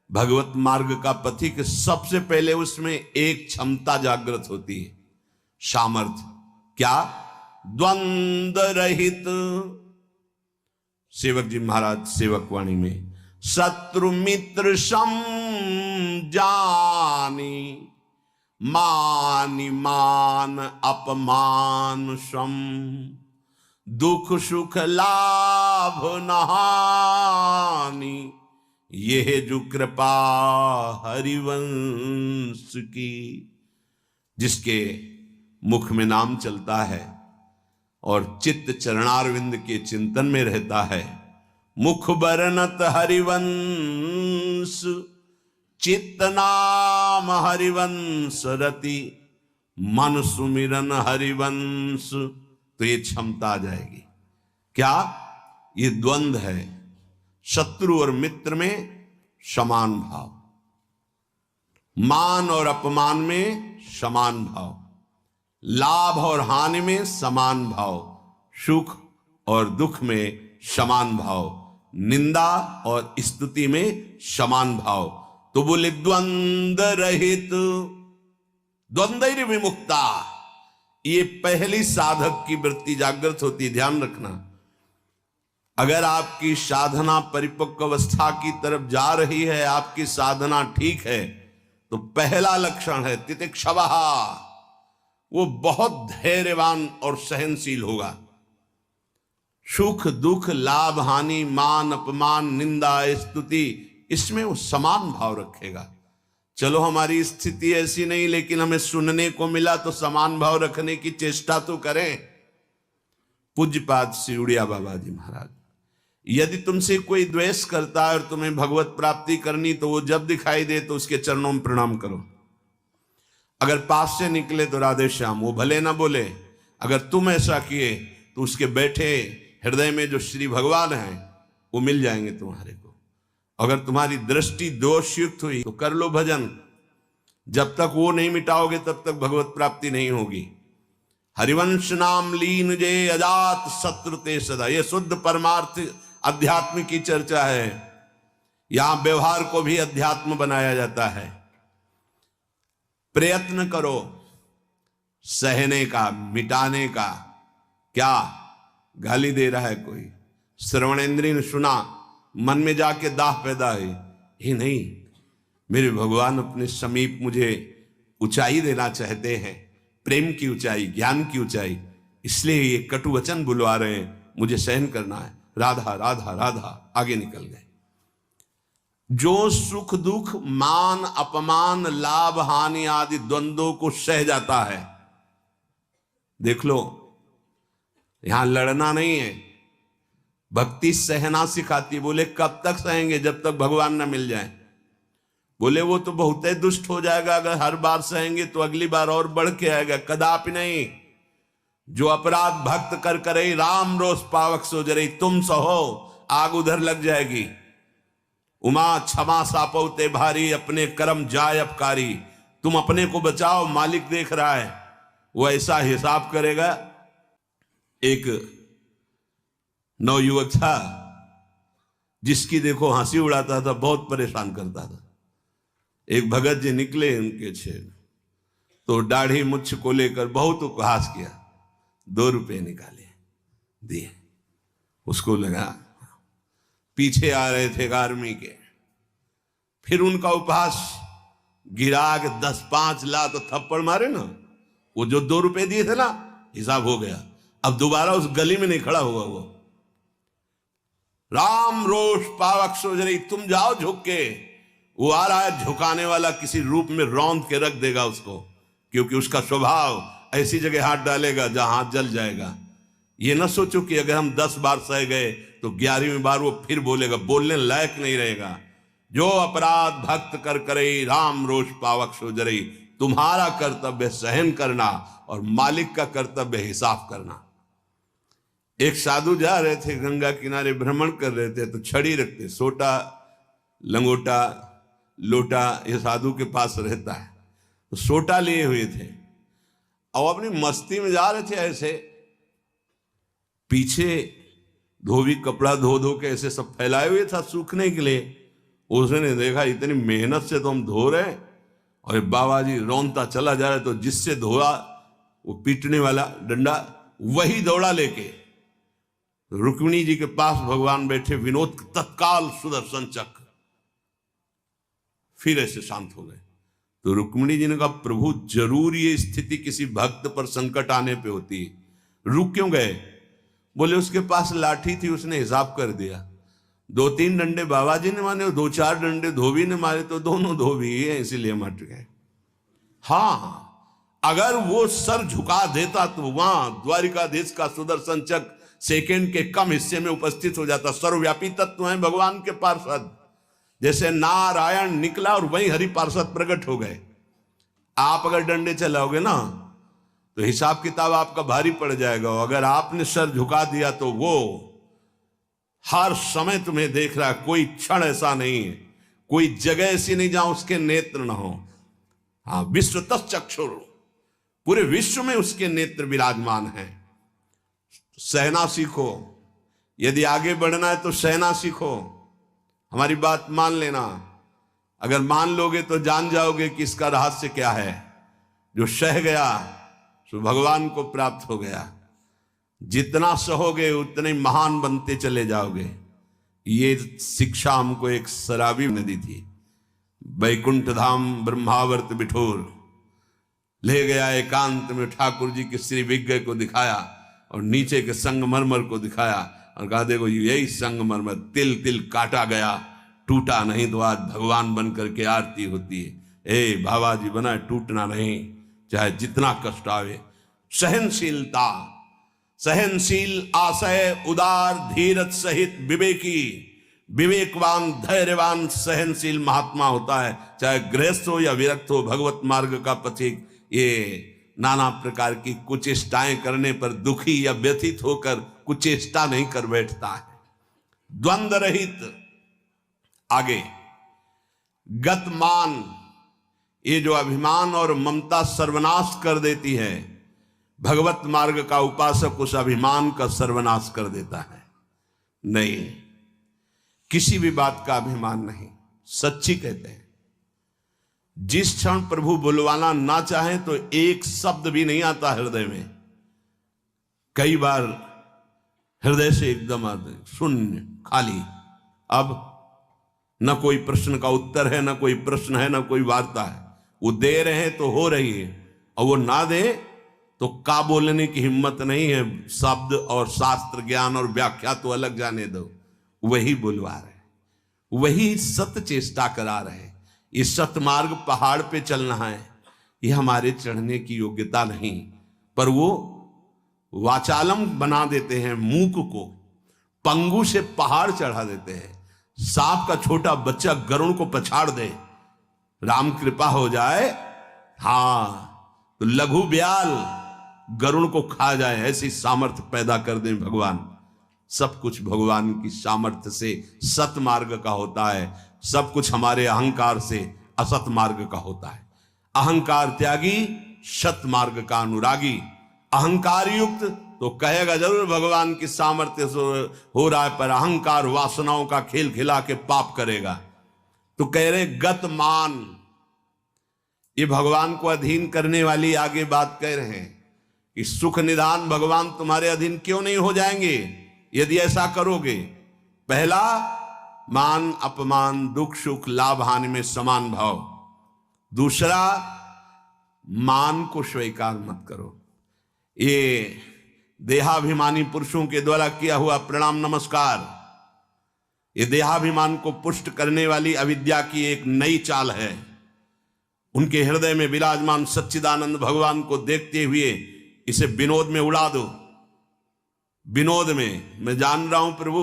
भगवत मार्ग का पथिक सबसे पहले उसमें एक क्षमता जागृत होती है, सामर्थ्य। क्या? द्वंद्व रहित। सेवक जी महाराज सेवक वाणी में, शत्रु मित्र सम जानी, मानि मान अपमान सम, दुख सुख लाभ नहानी, यह जो कृपा हरिवंश की। जिसके मुख में नाम चलता है और चित्त चरणारविंद के चिंतन में रहता है, मुख बरनत हरिवंश, चित्त नाम हरिवंश रति, मन सुमिरन हरिवंश। तो ये क्षमता आ जाएगी। क्या? ये द्वंद्व है, शत्रु और मित्र में समान भाव, मान और अपमान में समान भाव, लाभ और हानि में समान भाव, सुख और दुख में समान भाव, निंदा और स्तुति में समान भाव। तो बोले द्वंद्व रहित, द्वंद्व विमुक्ता। ये पहली साधक की वृत्ति जागृत होती है, ध्यान रखना। अगर आपकी साधना परिपक्व अवस्था की तरफ जा रही है, आपकी साधना ठीक है, तो पहला लक्षण है तितिक्षवः, वो बहुत धैर्यवान और सहनशील होगा। सुख दुख लाभ हानि मान अपमान निंदा स्तुति, इसमें वो समान भाव रखेगा। चलो हमारी स्थिति ऐसी नहीं, लेकिन हमें सुनने को मिला तो समान भाव रखने की चेष्टा तो करें। पूज्यपाद श्री उड़िया बाबा जी महाराज, यदि तुमसे कोई द्वेष करता है और तुम्हें भगवत प्राप्ति करनी, तो वो जब दिखाई दे तो उसके चरणों में प्रणाम करो। अगर पास से निकले तो राधे श्याम, वो भले ना बोले। अगर तुम ऐसा किए तो उसके बैठे हृदय में जो श्री भगवान हैं वो मिल जाएंगे तुम्हारे को। अगर तुम्हारी दृष्टि दोषयुक्त हुई तो कर लो भजन। जब तक वो नहीं मिटाओगे तब तक भगवत प्राप्ति नहीं होगी। हरिवंश नाम लीन जे अजात शत्रु ते सदा, ये शुद्ध परमार्थ अध्यात्म की चर्चा है। यहां व्यवहार को भी अध्यात्म बनाया जाता है। प्रयत्न करो सहने का, मिटाने का। क्या गाली दे रहा है कोई, श्रवणेंद्रिय ने सुना, मन में जाके दाह पैदा हुई, ही नहीं, मेरे भगवान अपने समीप मुझे ऊंचाई देना चाहते हैं, प्रेम की ऊंचाई, ज्ञान की ऊंचाई, इसलिए ये कटु वचन बुलवा रहे हैं, मुझे सहन करना है। राधा राधा राधा, आगे निकल गए। जो सुख दुख मान अपमान लाभ हानि आदि द्वंद्वों को सह जाता है, देख लो, यहां लड़ना नहीं है, भक्ति सहना सिखाती। बोले कब तक सहेंगे? जब तक भगवान ना मिल जाए। बोले वो तो बहुत ही दुष्ट हो जाएगा, अगर हर बार सहेंगे तो अगली बार और बढ़ के आएगा। कदापि नहीं। जो अपराध भक्त कर करे राम रोष पावक सो जरे, तुम सहो आग उधर लग जाएगी। उमा क्षमा सापौते भारी, अपने कर्म जाय अपकारी। तुम अपने को बचाओ, मालिक देख रहा है, वो ऐसा हिसाब करेगा। एक नवयुवक था जिसकी देखो हंसी उड़ाता था, बहुत परेशान करता था। एक भगत जी निकले उनके छेद, तो दाढ़ी मुच्छ को लेकर बहुत उपहास किया। 2 रुपए निकाले, दिए। उसको लगा पीछे आ रहे थे आर्मी के, फिर उनका उपहास गिरा के 10-5 ला तो थप्पड़ मारे ना। वो जो 2 रुपए दिए थे ना, हिसाब हो गया। अब दोबारा उस गली में नहीं खड़ा हुआ वो। राम रोष पावक सोजरी, तुम जाओ झुक के। वो आ रहा है झुकाने वाला, किसी रूप में रौंद के रख देगा उसको, क्योंकि उसका स्वभाव ऐसी जगह हाथ डालेगा जहां हाथ जल जाएगा। ये ना सोचो कि अगर हम 10 बार सह गए तो 11वीं बार वो फिर बोलेगा, बोलने लायक नहीं रहेगा। जो अपराध भक्त कर करे राम रोष पावक सोजरी, तुम्हारा कर्तव्य सहन करना और मालिक का कर्तव्य हिसाब करना। एक साधु जा रहे थे, गंगा किनारे भ्रमण कर रहे थे, तो छड़ी रखते, सोटा लंगोटा लोटा ये साधु के पास रहता है, तो सोटा लिए हुए थे और अपनी मस्ती में जा रहे थे। ऐसे पीछे धोबी कपड़ा धो धो के ऐसे सब फैलाए हुए था सूखने के लिए, उसने देखा इतनी मेहनत से तो हम धो रहे और बाबा जी रौनता चला जा रहा है, तो जिससे धोआ वो पीटने वाला डंडा वही दौड़ा लेके रुक्मिणी जी के पास भगवान बैठे, विनोद तत्काल सुदर्शन चक्र, फिर ऐसे शांत हो गए। तो रुक्मिणी जी ने कहा प्रभु जरूर ये स्थिति किसी भक्त पर संकट आने पे होती है, रुक क्यों गए? बोले उसके पास लाठी थी, उसने हिसाब कर दिया, 2-3 डंडे बाबा जी ने मारे, 2-4 डंडे धोबी ने मारे, तो दोनों धोबी ही है, इसीलिए मट गए। हाँ, अगर वो सर झुका देता तो वहां द्वारिकाधीश का सुदर्शन चक्र सेकेंड के कम हिस्से में उपस्थित हो जाता। सर्वव्यापी तत्व है भगवान के पार्षद, जैसे नारायण निकला और वहीं हरि पार्षद प्रकट हो गए। आप अगर डंडे चलाओगे ना तो हिसाब किताब आपका भारी पड़ जाएगा। अगर आपने सर झुका दिया तो वो हर समय तुम्हें देख रहा है, कोई क्षण ऐसा नहीं है, कोई जगह ऐसी नहीं जहां उसके नेत्र ना हो। हाँ, विश्व तच्चक्षुर, पूरे विश्व में उसके नेत्र विराजमान हैं। सहना सीखो, यदि आगे बढ़ना है तो सहना सीखो। हमारी बात मान लेना, अगर मान लोगे तो जान जाओगे कि इसका रहस्य क्या है। जो सह गया सो भगवान को प्राप्त हो गया। जितना सहोगे उतने महान बनते चले जाओगे। ये शिक्षा हमको एक शराबी ने दी थी। वैकुंठ धाम ब्रह्मावर्त बिठोर ले गया, एकांत में ठाकुर जी के श्री विग्रह को दिखाया और नीचे के संगमरमर को दिखाया और कहा देखो यही संगमरमर तिल तिल काटा गया, टूटा नहीं, तो आज भगवान बन करके आरती होती है। ए बाबा जी बना, टूटना नहीं, चाहे जितना कष्ट आवे। सहनशीलता, सहनशील, आशय, उदार, धीरज सहित विवेकी, विवेकवान, धैर्यवान, सहनशील महात्मा होता है, चाहे गृहस्थ हो या विरक्त हो, भगवत मार्ग का पथिक। ये नाना प्रकार की कुचेष्टाएं करने पर दुखी या व्यथित होकर कुचेष्टा नहीं कर बैठता है। द्वंद्व रहित। आगे गतमान, ये जो अभिमान और ममता सर्वनाश कर देती है, भगवत मार्ग का उपासक उस अभिमान का सर्वनाश कर देता है। नहीं, किसी भी बात का अभिमान नहीं। सच्ची कहते हैं, जिस क्षण प्रभु बुलवाना ना चाहे तो एक शब्द भी नहीं आता हृदय में। कई बार हृदय से एकदम आते शून्य, खाली। अब न कोई प्रश्न का उत्तर है, न कोई प्रश्न है, न कोई वार्ता है। वो दे रहे हैं तो हो रही है, और वो ना दे तो का बोलने की हिम्मत नहीं है। शब्द और शास्त्र ज्ञान और व्याख्या तो अलग जाने दो, वही बुलवा रहे, वही सत्य चेष्टा करा रहे। ये सतमार्ग पहाड़ पे चलना है, ये हमारे चढ़ने की योग्यता नहीं, पर वो वाचालम बना देते हैं। मूक को पंगु से पहाड़ चढ़ा देते हैं। सांप का छोटा बच्चा गरुड़ को पछाड़ दे, राम कृपा हो जाए, हाँ, तो लघु ब्याल गरुड़ को खा जाए, ऐसी सामर्थ्य पैदा कर दें भगवान। सब कुछ भगवान की सामर्थ्य से सत मार्ग का होता है, सब कुछ हमारे अहंकार से असत मार्ग का होता है। अहंकार त्यागी, सत मार्ग का अनुरागी। अहंकार युक्त तो कहेगा जरूर भगवान की सामर्थ्य से हो रहा है, पर अहंकार वासनाओं का खेल खिला के पाप करेगा। तो कह रहे गतमान, ये भगवान को अधीन करने वाली आगे बात कह रहे हैं कि सुख निदान भगवान तुम्हारे अधीन क्यों नहीं हो जाएंगे यदि ऐसा करोगे। पहला, मान अपमान, दुख सुख, लाभ हानि में समान भाव। दूसरा, मान को स्वीकार मत करो। ये देहाभिमानी पुरुषों के द्वारा किया हुआ प्रणाम नमस्कार, ये देहाभिमान को पुष्ट करने वाली अविद्या की एक नई चाल है। उनके हृदय में विराजमान सच्चिदानंद भगवान को देखते हुए इसे विनोद में उड़ा दो। विनोद में, मैं जान रहा हूं प्रभु,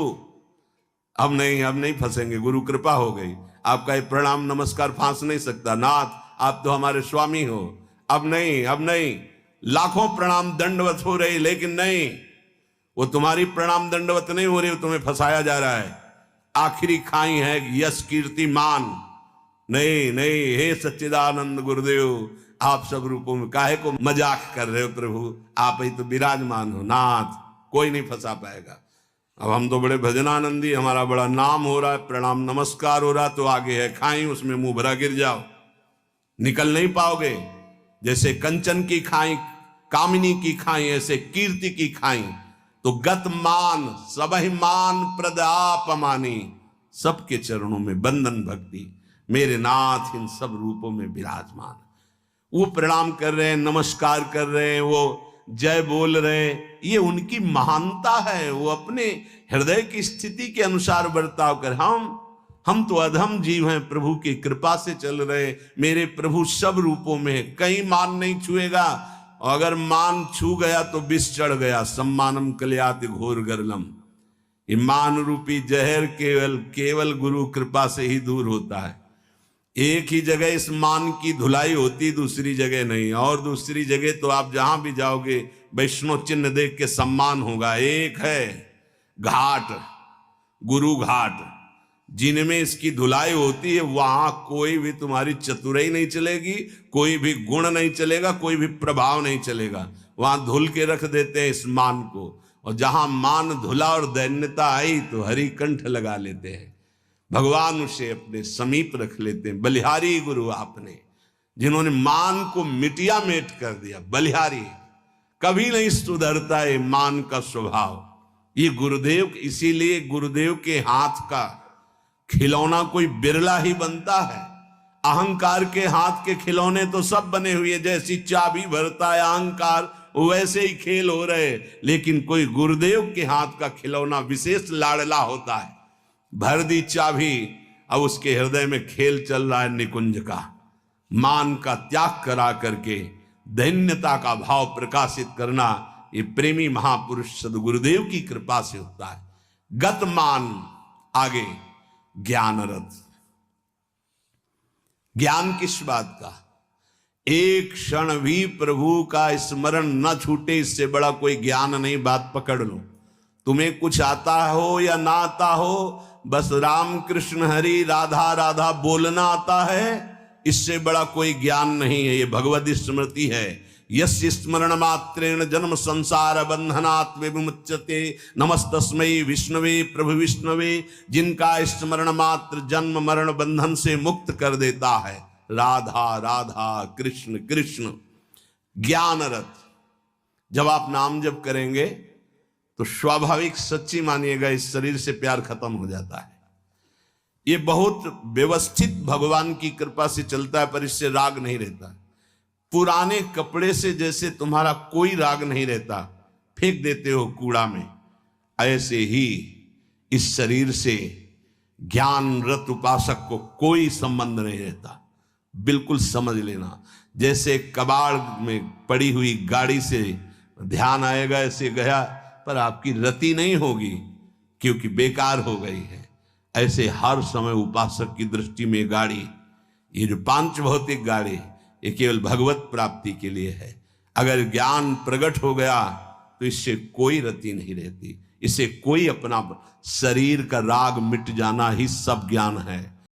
अब नहीं फंसेंगे, गुरु कृपा हो गई। आपका ये प्रणाम नमस्कार फांस नहीं सकता, नाथ आप तो हमारे स्वामी हो। अब नहीं, लाखों प्रणाम दंडवत हो रही, लेकिन नहीं, वो तुम्हारी प्रणाम दंडवत नहीं हो रही, वो तुम्हें फंसाया जा रहा है। आखिरी खाई है यश कीर्ति मान। नहीं, हे सच्चिदानंद गुरुदेव, आप सब रूपों में काहे को मजाक कर रहे हो प्रभु, आप ही तो विराजमान हो नाथ, कोई नहीं फंसा पाएगा। अब हम तो बड़े भजनानंदी, हमारा बड़ा नाम हो रहा है, प्रणाम नमस्कार हो रहा, तो आगे है खाई, उसमें मुंह भरा गिर जाओ, निकल नहीं पाओगे। जैसे कंचन की खाई, कामिनी की खाई, ऐसे कीर्ति की खाई। तो गत मान सबहि मान प्रद आप मानी, सबके चरणों में बंधन भक्ति, मेरे नाथ इन सब रूपों में विराजमान। वो प्रणाम कर रहे हैं, नमस्कार कर रहे हैं, वो जय बोल रहे, ये उनकी महानता है। वो अपने हृदय की स्थिति के अनुसार बर्ताव कर, हम तो अधम जीव हैं, प्रभु की कृपा से चल रहे। मेरे प्रभु सब रूपों में है, कहीं मान नहीं छुएगा, और अगर मान छू गया तो विष चढ़ गया। सम्मानम कल्याति घोर गरलम, ये मान रूपी जहर केवल गुरु कृपा से ही दूर होता है। एक ही जगह इस मान की धुलाई होती, दूसरी जगह नहीं। और दूसरी जगह तो आप जहां भी जाओगे वैष्णव चिन्ह देख के सम्मान होगा। एक है घाट, गुरु घाट, जिनमें इसकी धुलाई होती है, वहां कोई भी तुम्हारी चतुराई नहीं चलेगी, कोई भी गुण नहीं चलेगा, कोई भी प्रभाव नहीं चलेगा। वहां धुल के रख देते हैं इस मान को। और जहां मान धुला और दैन्यता आई तो हरि कंठ लगा लेते हैं, भगवान उसे अपने समीप रख लेते हैं। बलिहारी गुरु आपने, जिन्होंने मान को मिटिया मेट कर दिया। बलिहारी कभी नहीं सुधरता है मान का स्वभाव। ये गुरुदेव, इसीलिए गुरुदेव के हाथ का खिलौना कोई बिरला ही बनता है। अहंकार के हाथ के खिलौने तो सब बने हुए, जैसी चाबी भरता है अहंकार, वैसे ही खेल हो रहे। लेकिन कोई गुरुदेव के हाथ का खिलौना विशेष लाडला होता है। भर दी चाबी, अब उसके हृदय में खेल चल रहा है निकुंज का। मान का त्याग करा करके दैन्यता का भाव प्रकाशित करना, ये प्रेमी महापुरुष सदगुरुदेव की कृपा से होता है। गत मान, आगे ज्ञान रथ। ज्ञान किस बात का? एक क्षण भी प्रभु का स्मरण न छूटे, इससे बड़ा कोई ज्ञान नहीं। बात पकड़ लो। तुम्हें कुछ आता हो या ना आता हो, बस राम कृष्ण हरि राधा राधा बोलना आता है, इससे बड़ा कोई ज्ञान नहीं है। ये भगवत स्मृति है। यस्य स्मरण मात्रेण जन्म संसार बंधनात् विमुच्यते, नमस्तस्मै विष्णवे प्रभु विष्णवे, जिनका स्मरण मात्र जन्म मरण बंधन से मुक्त कर देता है। राधा राधा कृष्ण कृष्ण। ज्ञान रथ, जब आप नाम जप करेंगे तो स्वाभाविक, सच्ची मानिएगा, इस शरीर से प्यार खत्म हो जाता है। ये बहुत व्यवस्थित भगवान की कृपा से चलता है, पर इससे राग नहीं रहता। पुराने कपड़े से जैसे तुम्हारा कोई राग नहीं रहता, फेंक देते हो कूड़ा में, ऐसे ही इस शरीर से ज्ञान रत उपासक को कोई संबंध नहीं रहता। बिल्कुल समझ लेना। जैसे कबाड़ में पड़ी हुई गाड़ी से ध्यान आएगा, ऐसे गया, पर आपकी रति नहीं होगी क्योंकि बेकार हो गई है। ऐसे हर समय उपासक की दृष्टि में गाड़ी, ये जो पांच भौतिक गाड़ी, ये केवल भगवत प्राप्ति के लिए है। अगर ज्ञान प्रकट हो गया तो इससे कोई रति नहीं रहती, इससे कोई अपना शरीर का राग मिट जाना ही सब ज्ञान है।